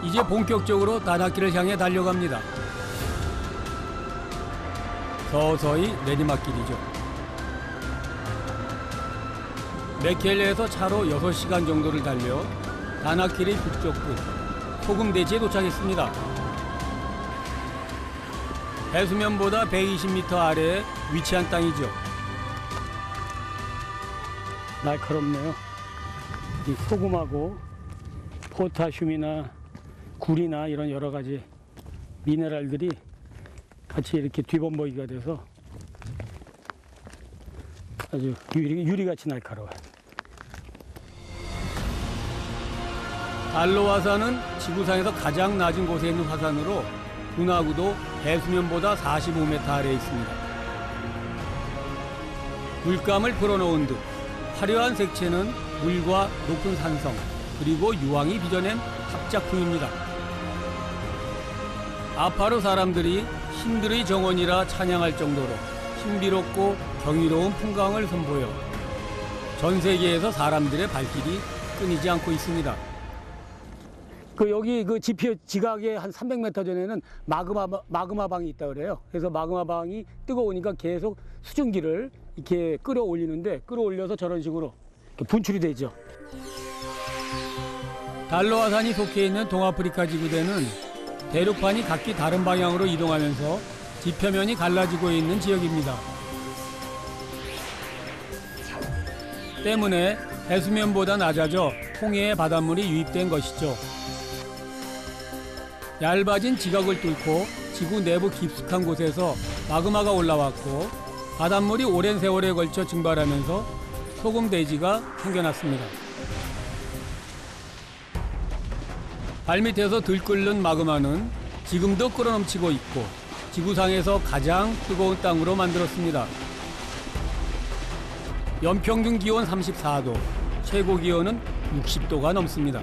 이제 본격적으로 다나키를 향해 달려갑니다. 서서히 내리막길이죠. 메켈레에서 차로 6시간 정도를 달려 다나키의 북쪽 끝 소금대지에 도착했습니다. 해수면보다 120m 아래에 위치한 땅이죠. 날카롭네요. 이 소금하고 포타슘이나 굴이나 이런 여러 가지 미네랄들이 같이 이렇게 뒤범벅이가 돼서 아주 유리같이 날카로워요. 달로 화산은 지구상에서 가장 낮은 곳에 있는 화산으로 분화구도 해수면보다 45m 아래에 있습니다. 물감을 풀어놓은 듯 화려한 색채는 물과 높은 산성 그리고 유황이 빚어낸 합작품입니다. 아파루 사람들이 신들의 정원이라 찬양할 정도로 신비롭고 경이로운 풍광을 선보여 전 세계에서 사람들의 발길이 끊이지 않고 있습니다. 여기 지각의 한 300m 전에는 마그마방이 있다 그래요. 그래서 마그마방이 뜨거우니까 계속 수증기를 이렇게 끌어올리는데 끌어올려서 저런 식으로 분출이 되죠. 달로 화산이 속해 있는 동아프리카 지구대는 대륙판이 각기 다른 방향으로 이동하면서 지표면이 갈라지고 있는 지역입니다. 때문에 해수면보다 낮아져 홍해의 바닷물이 유입된 것이죠. 얇아진 지각을 뚫고 지구 내부 깊숙한 곳에서 마그마가 올라왔고 바닷물이 오랜 세월에 걸쳐 증발하면서 소금대지가 생겨났습니다. 발밑에서 들끓는 마그마는 지금도 끓어넘치고 있고 지구상에서 가장 뜨거운 땅으로 만들었습니다. 연평균 기온 34도, 최고 기온은 60도가 넘습니다.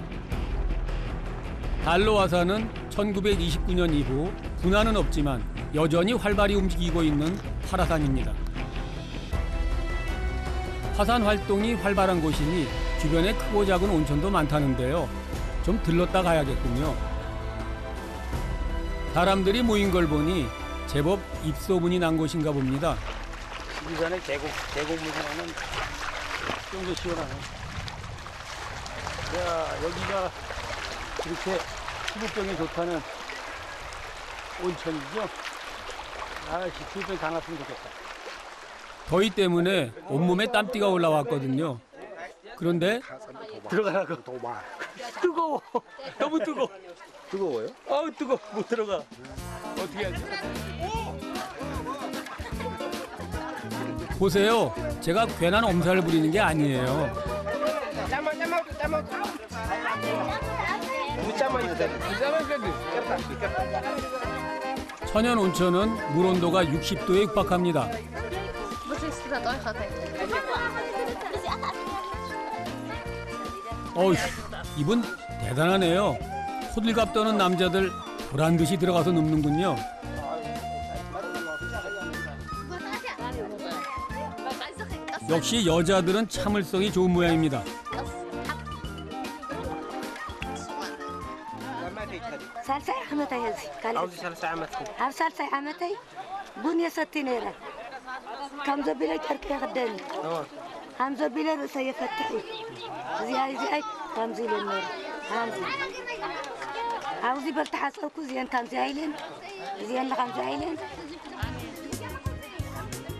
달로 화산은 1929년 이후 분화는 없지만 여전히 활발히 움직이고 있는 활화산입니다. 화산 활동이 활발한 곳이니 주변에 크고 작은 온천도 많다는데요. 좀 들렀다 가야겠군요. 사람들이 모인 걸 보니 제법 입소문이 난 곳인가 봅니다. 이 전에 계곡물이라는 정도 시원하네. 야, 여기가 이렇게 피부병에 좋다는 온천이죠. 피부병 다 났으면 좋겠다. 더위 때문에 온몸에 땀띠가 올라왔거든요. 그런데 들어가라고. 뜨거워. 너무 뜨거워. 뜨거워요? 아우 뜨거워. 못 들어가. 어떻게 하지? 보세요. 제가 괜한 엄살을 부리는 게 아니에요. 천연 온천은 물 온도가 60도에 육박합니다. 어휴, 이분 대단하네요. 호들갑 떠는 남자들 보란 듯이 들어가서 눕는군요. 역시 여자들은 참을성이 좋은 모양입니다.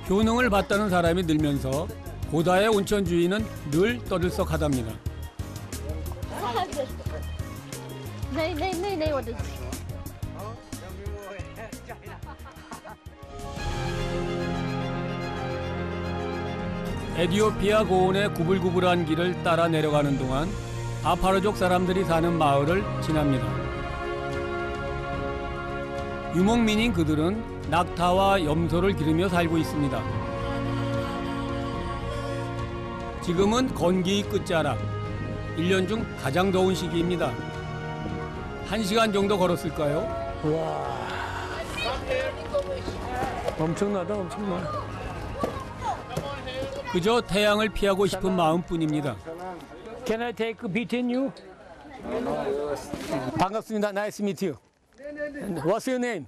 효능을 봤다는 사람이 늘면서 고다의 온천 주인은 늘 떠들썩하답니다. 에티오피아 고원의 구불구불한 길을 따라 내려가는 동안 아파르족 사람들이 사는 마을을 지납니다. 유목민인 그들은 낙타와 염소를 기르며 살고 있습니다. 지금은 건기의 끝자락, 1년 중 가장 더운 시기입니다. 1시간 정도 걸었을까요? 와, 엄청나다, 엄청나. 그저 태양을 피하고 싶은 마음뿐입니다. Can I take a beat in you? 반갑습니다. Nice to meet you. What's your name?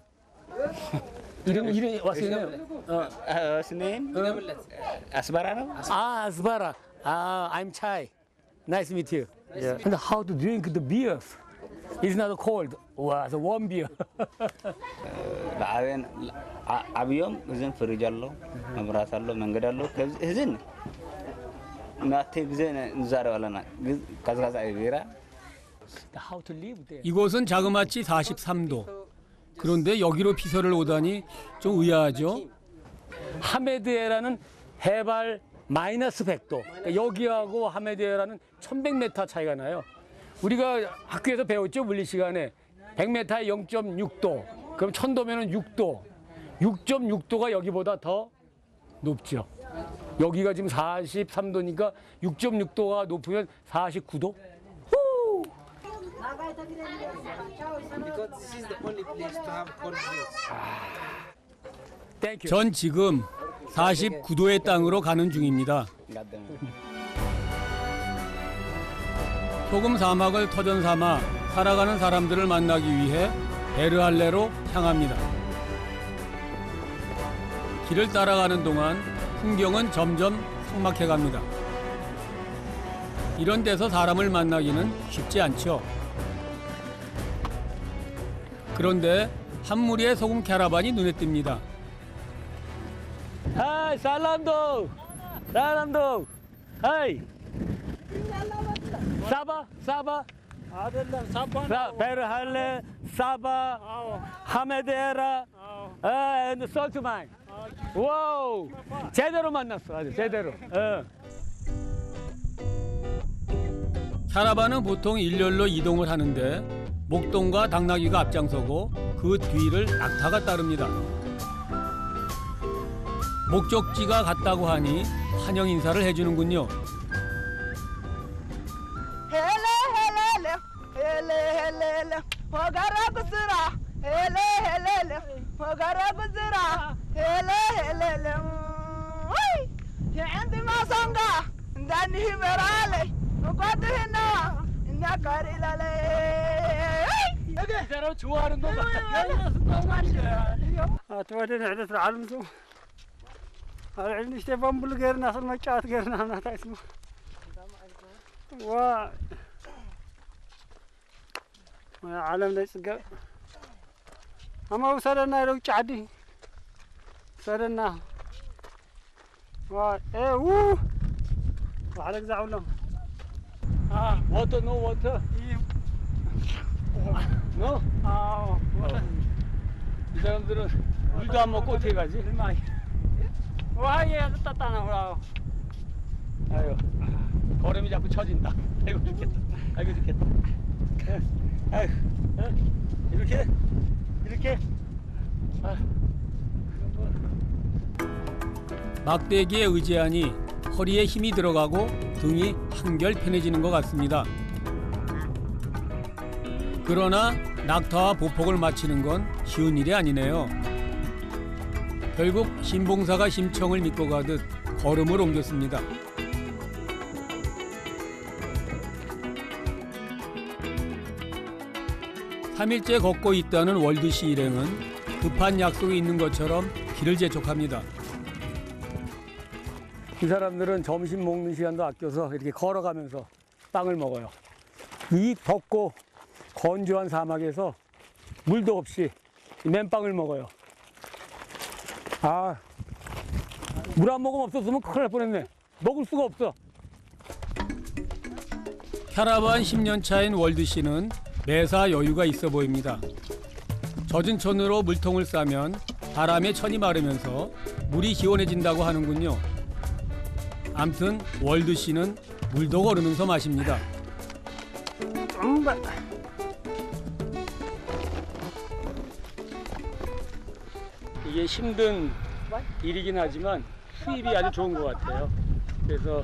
이름 What's your name? What's name? Asbara no? Ah, Asbara. Ah, I'm Chai. Nice to meet you. Yeah. And how to drink the beers? It's not cold. Wow, it's a warm beer. ለአብን አብዮም እዝን ፍሪጅ አለው መብራት አለው መንገድ አለው እዝን ናቴ ጊዜ እንዛረዋለና ቀዝቃዛ ቢራ How to live there? 이곳은 자그마치 43도. 그런데 여기로 피서를 오다니 좀 의아하죠. 하메드에라는 해발 마이너스 100도. 그러니까 여기하고 하메드에라는 1100m 차이가 나요. 우리가 학교에서 배웠죠, 물리 시간에. 100m에 0.6도. 그럼 1000도면은 6도. 6.6도가 여기보다 더 높죠. 여기가 지금 43도니까 6.6도가 높으면 49도? Because this is the only place to have cold drinks. 땡큐. 전 지금 49도의 땅으로 가는 중입니다. 가ደም 소금 사막을 터전 삼아 살아가는 사람들을 만나기 위해 베르할레로 향합니다. 길을 따라가는 동안 풍경은 점점 삭막해 갑니다. 이런 데서 사람을 만나기는 쉽지 않죠. 그런데 한 무리의 소금 캐러반이 눈에 띕니다. 하이, 살람도. 살람도. 하이. 사바, 사바. አይደለም ሳባ 베르할레, 사바, 하메데라, 솔트마인. 와우, 제대로 만났어, 아주 제대로. 캐러반은 보통 일렬로 이동을 하는데 목동과 당나귀가 앞장서고 그 뒤를 낙타가 따릅니다. 목적지가 같다고 하니 환영 인사를 해주는군요. 이사람 좋아하는 거 봐. አትወደን ዕለት ዓለም ዞ አልዕል ንሽተ ባምቡል ገርና ስል መጫወት ገርና ናታይ ስሙ ዋ ዓለም ላይ ጽገብ አማ ውሰደና ኢለ ውጭ ዓዲ ውሰደና ዋ ው ባዕለ ግዛዕብሎም 워터 노 워터. 너? አዎ 이 사람들은 물도 안 먹고 어떻게 가지? ውሃ እየጠጣ ነው አዎ 아유, 걸음이 자꾸 처진다. 아이고 죽겠다. 아이고 죽겠다. 아유, 이렇게 이렇게. 막대기에 의지하니 허리에 힘이 들어가고 등이 한결 편해지는 것 같습니다. 그러나 낙타와 보폭을 마치는 건 쉬운 일이 아니네요. 결국 신봉사가 심청을 믿고 가듯 걸음을 옮겼습니다. 3일째 걷고 있다는 월드시 일행은 급한 약속이 있는 것처럼 길을 재촉합니다. 이 사람들은 점심 먹는 시간도 아껴서 이렇게 걸어가면서 빵을 먹어요. 이 덥고 건조한 사막에서 물도 없이 맨빵을 먹어요. 아, 물 한 모금 없었으면 큰일 날 뻔했네. 먹을 수가 없어. 캐러반 10년 차인 월드씨는 매사 여유가 있어 보입니다. 젖은 천으로 물통을 싸면 바람에 천이 마르면서 물이 시원해진다고 하는군요. 암튼 월드씨는 물도 걸으면서 마십니다. 이게 힘든 일이긴 하지만 수입이 아주 좋은 것 같아요. 그래서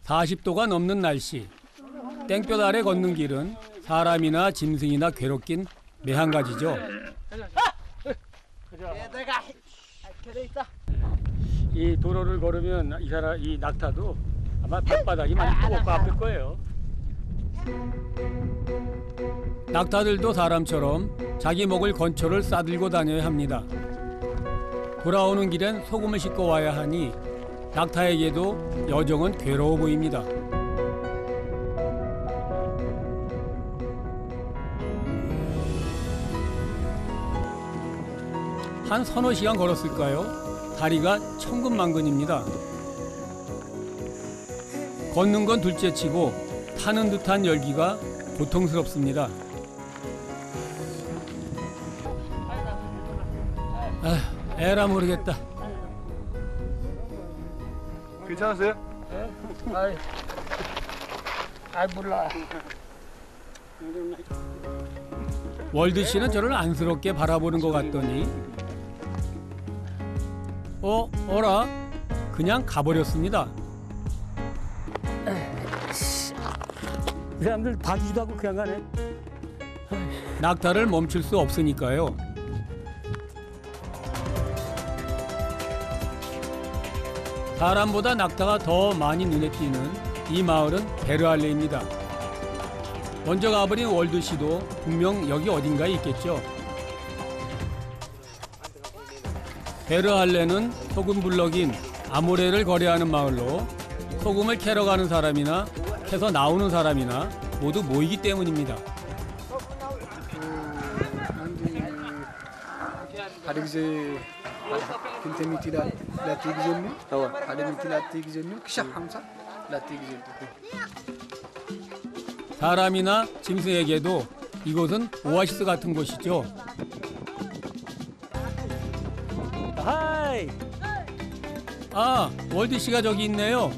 40도가 넘는 날씨. 땡볕 아래 걷는 길은 사람이나 짐승이나 괴롭긴 매한가지죠. 이 도로를 걸으면 이 낙타도 아마 혓바닥이 많이 뜨겁고 아플 거예요. 낙타들도 사람처럼 자기 먹을 건초를 싸들고 다녀야 합니다. 돌아오는 길엔 소금을 싣고 와야 하니 낙타에게도 여정은 괴로워 보입니다. 한 서너 시간 걸었을까요? 다리가 천근만근입니다. 걷는 건 둘째치고 타는 듯한 열기가 고통스럽습니다. 에라 모르겠다. 괜찮으세요? 몰라. 월드 씨는 저를 안쓰럽게 바라보는 것 같더니 어라? 그냥 가버렸습니다. 이 사람들 봐주지도 않고 그냥 가네. 낙타를 멈출 수 없으니까요. 사람보다 낙타가 더 많이 눈에 띄는 이 마을은 베르알레입니다. 먼저 가버린 월드 씨도 분명 여기 어딘가에 있겠죠. 베르알레는 소금 블럭인 아모레를 거래하는 마을로 소금을 캐러 가는 사람이나 캐서 나오는 사람이나 모두 모이기 때문입니다. ሓደ ግዜ ክልተ ሚእቲ ላቲ ግዜኒ ሓደ ሚእቲ ላቲ ግዜኒ ክሻዕ 50 ላቲ ግዜ 사람이나 짐승에게도 이곳은 오아시스 같은 곳이죠. 하이. 아, 월드 씨가 저기 있네요.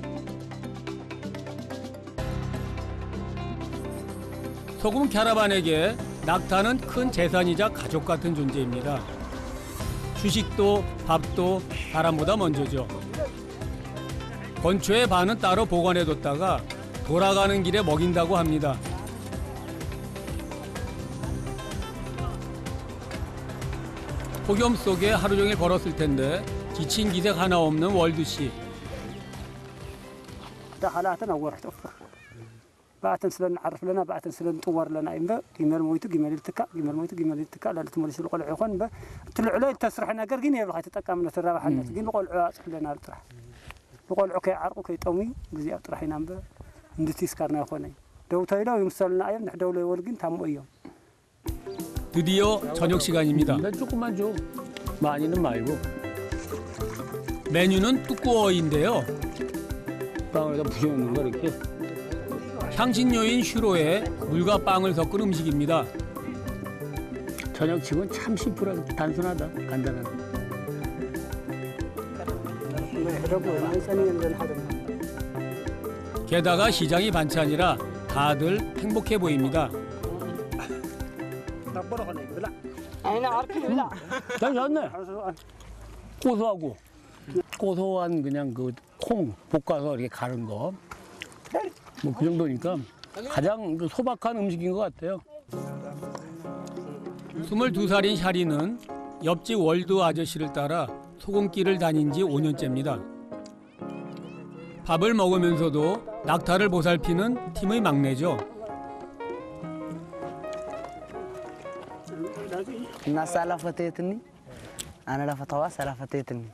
소금 캐러반에게 낙타는 큰 재산이자 가족 같은 존재입니다. 주식도 밥도 사람보다 먼저죠. 건초의 반은 따로 보관해뒀다가 돌아가는 길에 먹인다고 합니다. 폭염 속에 하루 종일 걸었을 텐데 지친 기색 하나 없는 월드 씨. دخلاتنا ورحت أفر بعتن سلن عرف لنا بعتن سلن طور لنا إمبا جمال مويتو جمال التكا جمال مويتو جمال التكا لا تمرس القلع يخون با تلعلي تسرح ناقر جيني يبغى تتكا من الرابح الناس جين القلع صح لنا الطرح القلع كي عرق كي طومي بزي أطرح ينام ندتي سكرنا يخوني دو تايلا ويمسلنا أيام نحدو له ورقين تامو أيام 드디어 저녁 시간입니다. 난 조금만 줘. 많이는 말고. 메뉴는 뚜꾸어인데요. 빵에다 부셔놓는 거 이렇게. 향신료인 슈로에 물과 빵을 섞은 음식입니다. 저녁치고는 참 심플하고 단순하다. 간단하다. 게다가 시장이 반찬이라 다들 행복해 보입니다. 잘 잤네. 고소하고 고소한 그냥 그 콩 볶아서 이렇게 가른 거. 뭐 그 정도니까 가장 그 소박한 음식인 것 같아요. 22살인 샤리는 옆집 월드 아저씨를 따라 소금길을 다닌 지 5년째입니다. 밥을 먹으면서도 낙타를 보살피는 팀의 막내죠. الناس على فتيتني أنا لا فتواس على فتيتني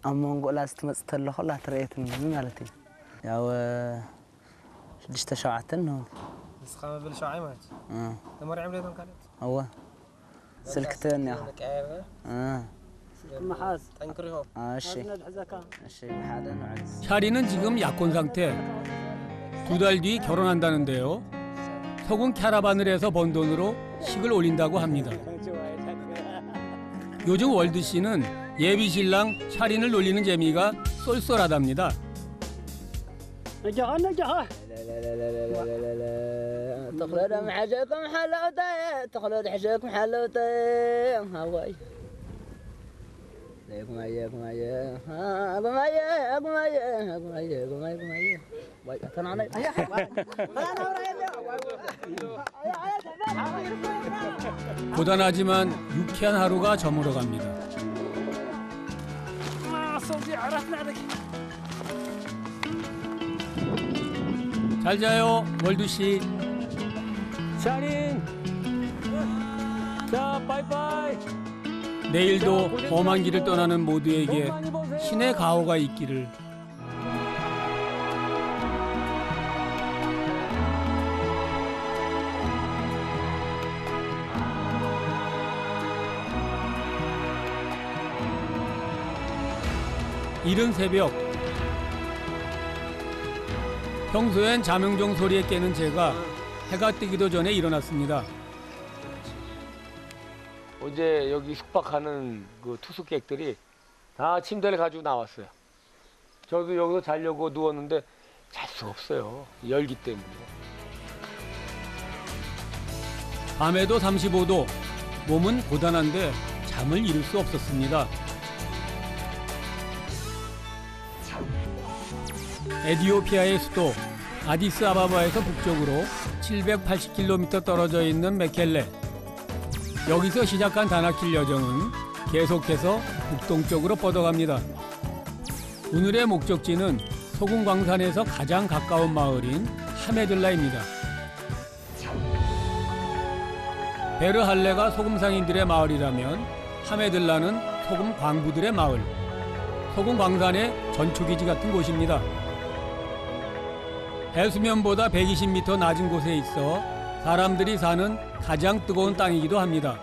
أما نقول لا استمست له خلا تريتني من مالتي يا شدشت شعتن هون بس خام بالشعاع مات تمر عملي دون كانت هو سلكتين يا محاز تنكري هو الشيء الشيء هذا نوع 샤리는 지금 약혼 상태. 2달 뒤 결혼한다는데요. 소금 캐러반을 해서 번 돈으로 식을 올린다고 합니다. 요즘 월드 씨는 예비 신랑 샤린을 놀리는 재미가 쏠쏠하답니다. نجاها نجاها تخلد محجكم حلوتي تخلد حجكم حلوتي هواي ليكم اياكم ايا اقوم ايا اقوم ايا اقوم ايا اقوم ايا اقوم ايا باي كان علي 고단하지만 유쾌한 하루가 저물어갑니다. صوتي عرفنا عليك 잘 자요, 월두 씨. 샤린. 자, 바이바이. 내일도 험한 길을 떠나는 모두에게 신의 가호가 있기를. 이른 새벽, 평소엔 자명종 소리에 깨는 제가 해가 뜨기도 전에 일어났습니다. 어제 여기 숙박하는 그 투숙객들이 다 침대를 가지고 나왔어요. 저도 여기서 자려고 누웠는데 잘 수가 없어요. 열기 때문에. 밤에도 35도, 몸은 고단한데 잠을 이룰 수 없었습니다. 에티오피아의 수도 아디스아바바에서 북쪽으로 780km 떨어져 있는 메켈레. 여기서 시작한 다나킬 여정은 계속해서 북동쪽으로 뻗어갑니다. 오늘의 목적지는 소금 광산에서 가장 가까운 마을인 하메들라입니다. 베르할레가 소금 상인들의 마을이라면 하메들라는 소금 광부들의 마을, 소금 광산의 전초기지 같은 곳입니다. 해수면보다 120m 낮은 곳에 있어 사람들이 사는 가장 뜨거운 땅이기도 합니다.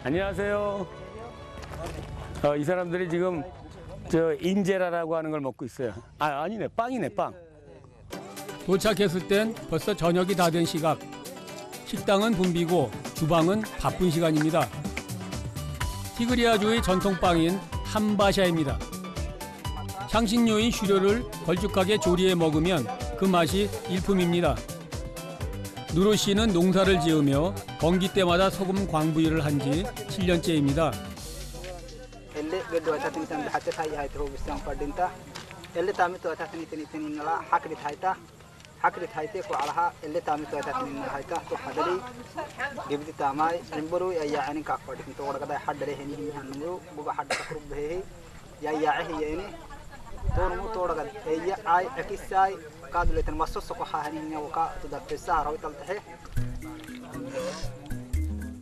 안녕하세요. 이 사람들이 지금 저 인제라라고 하는 걸 먹고 있어요. 아니네, 빵이네, 빵. 도착했을 땐 벌써 저녁이 다 된 시각. 식당은 붐비고 주방은 바쁜 시간입니다. 티그리아주의 전통빵인 함바샤입니다. 향신료인 슈료를 걸쭉하게 조리해 먹으면 그 맛이 일품입니다. 누루 씨는 농사를 지으며 건기 때마다 소금 광부일을 한 지 7년째입니다.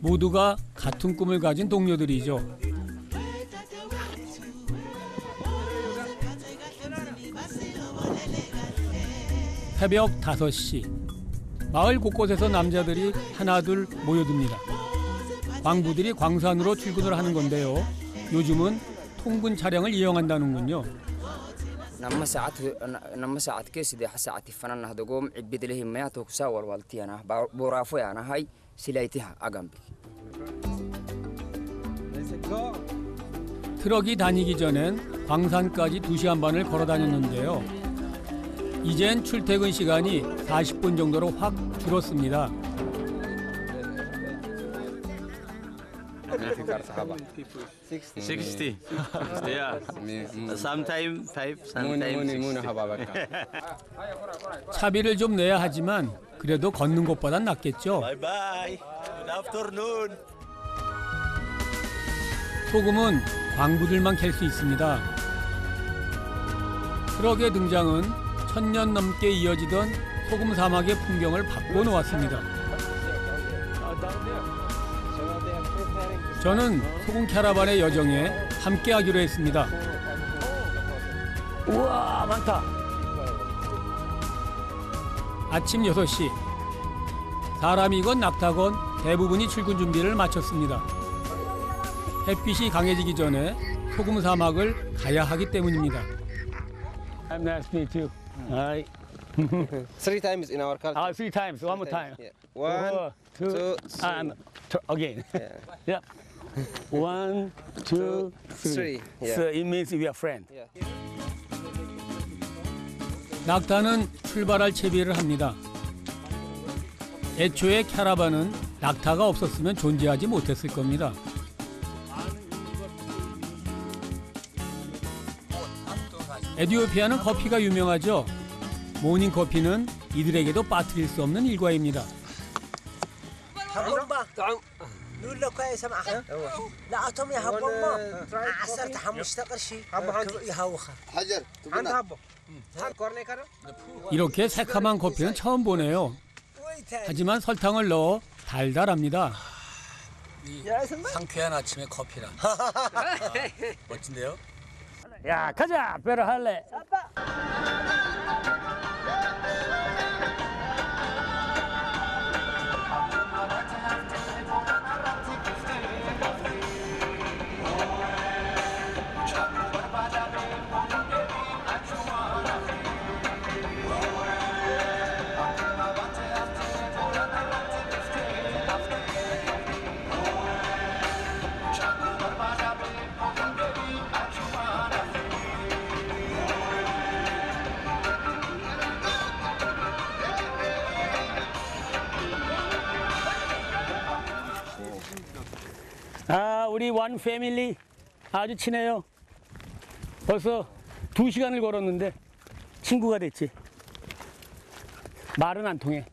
모두가 같은 꿈을 가진 동료들이죠. 새벽 5시. 마을 곳곳에서 남자들이 하나둘 모여듭니다. 광부들이 광산으로 출근을 하는 건데요. 요즘은 통근 차량을 이용한다는군요. نما ساعات كيس دي ساعات فنان هدوم عبيد له ما توكسا والوالتي انا بورافو انا هاي سلايتها اغامبي. 트럭이 다니기 전엔 광산까지 2시간 반을 걸어 다녔는데요. 이젠 출퇴근 시간이 40분 정도로 확 줄었습니다. 60. Yeah. Sometimes 5, sometimes 60. 차비를 좀 내야 하지만 그래도 걷는 것보단 낫겠죠. Bye bye. Good afternoon. 소금은 광부들만 캘 수 있습니다. 트럭의 등장은 1000년 넘게 이어지던 소금 사막의 풍경을 바꿔놓았습니다. 저는 소금 캐러반의 여정에 함께하기로 했습니다. 우와, 많다. 아침 6시. 사람이건 낙타건 대부분이 출근 준비를 마쳤습니다. 햇빛이 강해지기 전에 소금 사막을 가야 하기 때문입니다. I'm nice to meet you. Hi. 3 times in our culture. 3 times. One more time. Yeah. 1, 2, 3. and again. Yeah. Yeah. 1, 2, 3. 3. Yeah. So it means we are friends. Yeah. 낙타는 출발할 채비를 합니다. 애초에 캐러반은 낙타가 없었으면 존재하지 못했을 겁니다. 에티오피아는 커피가 유명하죠. 모닝 커피는 이들에게도 빠뜨릴 수 없는 일과입니다. نقول له كويس سمعها لا أتوم يا هبو عصرت حمش تقرشي يهوخه حجر عند هبو 이렇게 새카만 커피는 처음 보네요. 하지만 설탕을 넣어 달달합니다. 상쾌한 아침에 커피라. 멋진데요? 야, 가자. 배를 할래. 아, 우리 원 패밀리 아주 친해요. 벌써 2시간을 걸었는데 친구가 됐지. 말은 안 통해.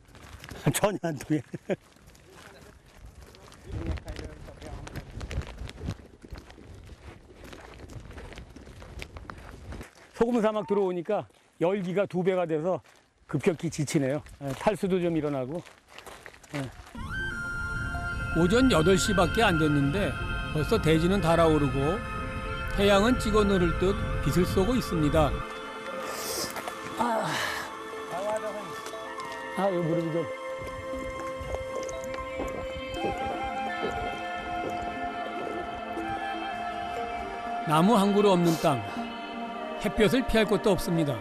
전혀 안 통해. 소금 사막 들어오니까 열기가 2배가 돼서 급격히 지치네요. 탈수도 좀 일어나고. 오전 8시밖에 안 됐는데 벌써 대지는 달아오르고 태양은 찍어 누를 듯 빛을 쏘고 있습니다. 이 무릎이 좀. 나무 한 그루 없는 땅. 햇볕을 피할 곳도 없습니다.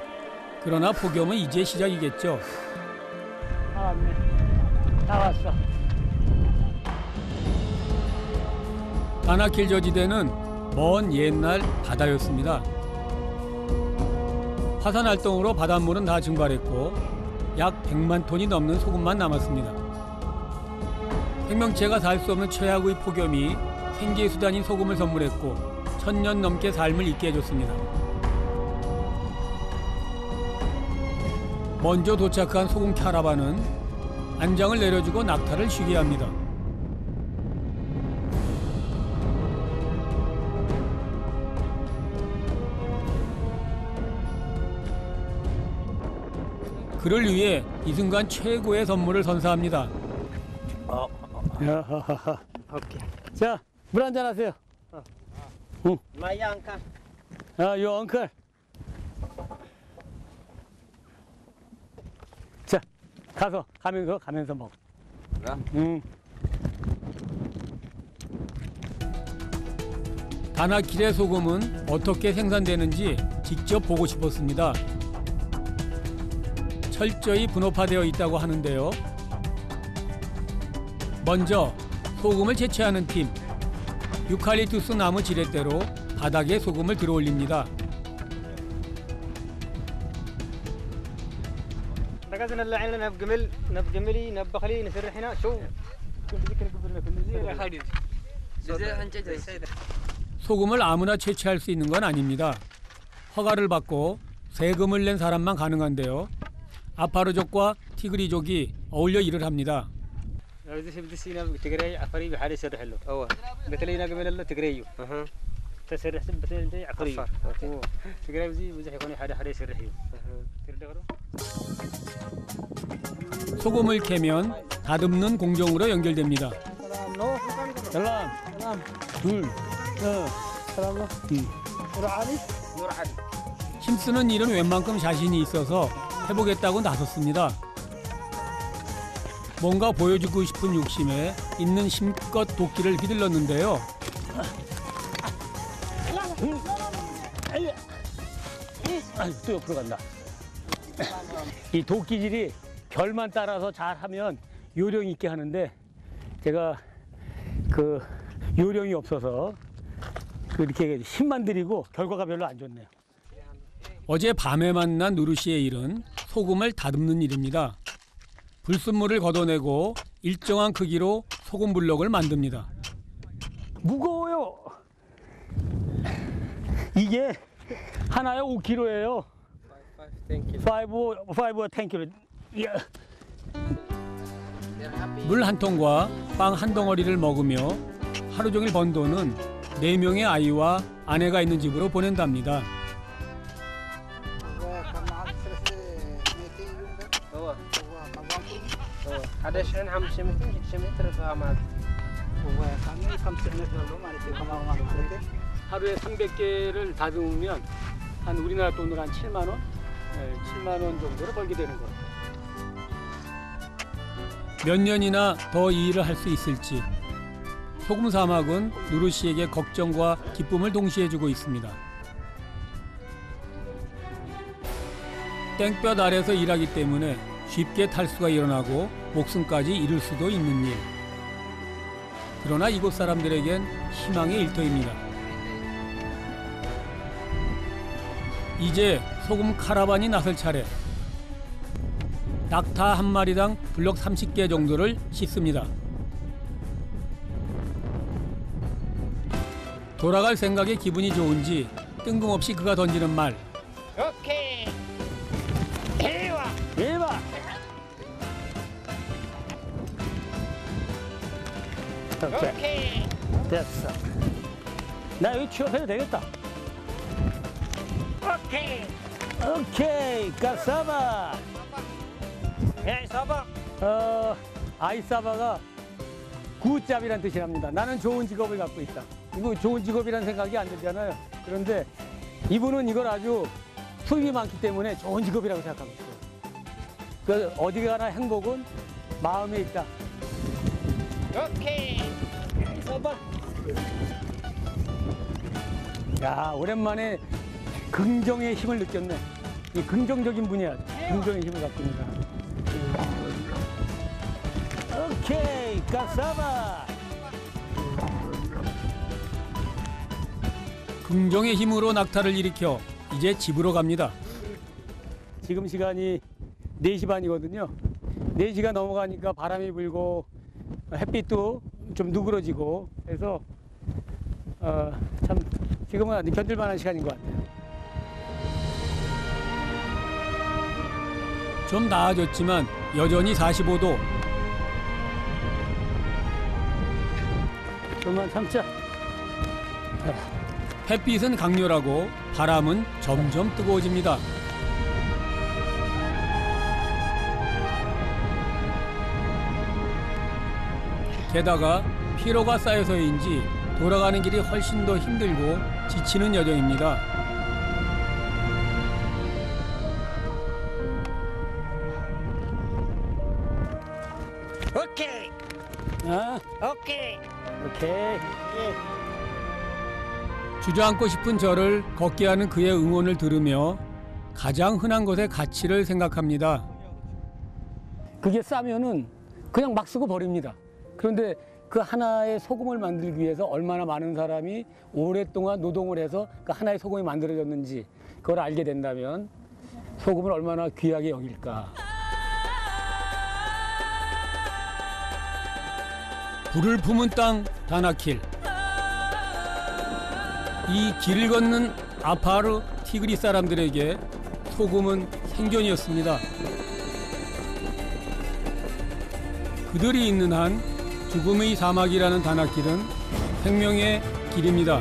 그러나 폭염은 이제 시작이겠죠. 다 왔어. 다나킬 저지대는 먼 옛날 바다였습니다. 화산 활동으로 바닷물은 다 증발했고 약 100만 톤이 넘는 소금만 남았습니다. 생명체가 살 수 없는 최악의 폭염이 생계 수단인 소금을 선물했고 1000년 넘게 삶을 잊게 해줬습니다. 먼저 도착한 소금 캐러반은 안장을 내려주고 낙타를 쉬게 합니다. 그를 위해 이 순간 최고의 선물을 선사합니다. 오케이. 자, 물 한잔 하세요. 응. My uncle. 요 엉클. 자, 가면서 먹어. 다나킬의 소금은 어떻게 생산되는지 직접 보고 싶었습니다. 철저히 분업화되어 있다고 하는데요. 먼저 소금을 채취하는 팀. 유칼립투스 나무 지렛대로 바닥에 소금을 들어올립니다. 소금을 아무나 채취할 수 있는 건 아닙니다. 허가를 받고 세금을 낸 사람만 가능한데요. 아파르족과 티그리족이 어울려 일을 합니다. 소금을 캐면 다듬는 공정으로 연결됩니다. 힘쓰는 일은 웬만큼 자신이 있어서 해보겠다고 나섰습니다. 뭔가 보여주고 싶은 욕심에 있는 힘껏 도끼를 휘둘렀는데요. 또 옆으로 간다. 이 도끼질이 결만 따라서 잘하면 요령 있게 하는데 제가 그 요령이 없어서 이렇게 힘만 들이고 결과가 별로 안 좋네요. 어제 밤에 만난 누르 씨의 일은 소금을 다듬는 일입니다. 불순물을 걷어내고 일정한 크기로 소금 블럭을 만듭니다. 무거워요. 이게 하나에 5kg예요. 5 10kg. 물 한 통과 빵 한 덩어리를 먹으며 하루 종일 번 돈은 4명의 아이와 아내가 있는 집으로 보낸답니다. ሓደ 1500 600 ረከባ ማለት 하루에 300개를 다듬으면 한 우리나라 돈으로 한 7만 원? 네, 7만 원 정도를 벌게 되는 거예요. 몇 년이나 더 이 일을 할 수 있을지 소금 사막은 누르 씨에게 걱정과 기쁨을 동시에 주고 있습니다. 땡볕 아래서 일하기 때문에 쉽게 탈수가 일어나고 목숨까지 잃을 수도 있는 일. 그러나 이곳 사람들에겐 희망의 일터입니다. 이제 소금 카라반이 나설 차례. 낙타 한 마리당 블럭 30개 정도를 씻습니다. 돌아갈 생각에 기분이 좋은지 뜬금없이 그가 던지는 말. 오케이. 대박. 대박! 오케이. 됐어. 나 여기 취업해도 되겠다. 오케이. 오케이, 까사바. 야, 사바. 아이사바가 굿잡이란 뜻이랍니다. 나는 좋은 직업을 갖고 있다. 이거 좋은 직업이란 생각이 안 들잖아요. 그런데 이분은 이걸 아주 수입이 많기 때문에 좋은 직업이라고 생각하고 있어요. 그 어디 가나 행복은 마음에 있다. 오케이. 야, 오랜만에 긍정의 힘을 느꼈네. 이 긍정적인 분이야. 긍정의 힘을 갖고 있는 사람. 오케이, 까사바. 긍정의 힘으로 낙타를 일으켜 이제 집으로 갑니다. 지금 시간이 4시 반이거든요. 4시가 넘어가니까 바람이 불고 햇빛도 좀 누그러지고 해서 참 지금은 견딜만한 시간인 것 같아요. 좀 나아졌지만 여전히 45도. 좀만 참자. 햇빛은 강렬하고 바람은 점점 뜨거워집니다. 게다가 피로가 쌓여서인지 돌아가는 길이 훨씬 더 힘들고 지치는 여정입니다. 오케이. 오케이. 오케이. 주저앉고 싶은 저를 걷게 하는 그의 응원을 들으며 가장 흔한 것의 가치를 생각합니다. 그게 싸면은 그냥 막 쓰고 버립니다. 그런데 그 하나의 소금을 만들기 위해서 얼마나 많은 사람이 오랫동안 노동을 해서 그 하나의 소금이 만들어졌는지 그걸 알게 된다면 소금을 얼마나 귀하게 여길까. 불을 품은 땅 다나킬. 이 길을 걷는 아파르 티그리 사람들에게 소금은 생존이었습니다. 그들이 있는 한 죽음의 사막이라는 다나킬은 생명의 길입니다.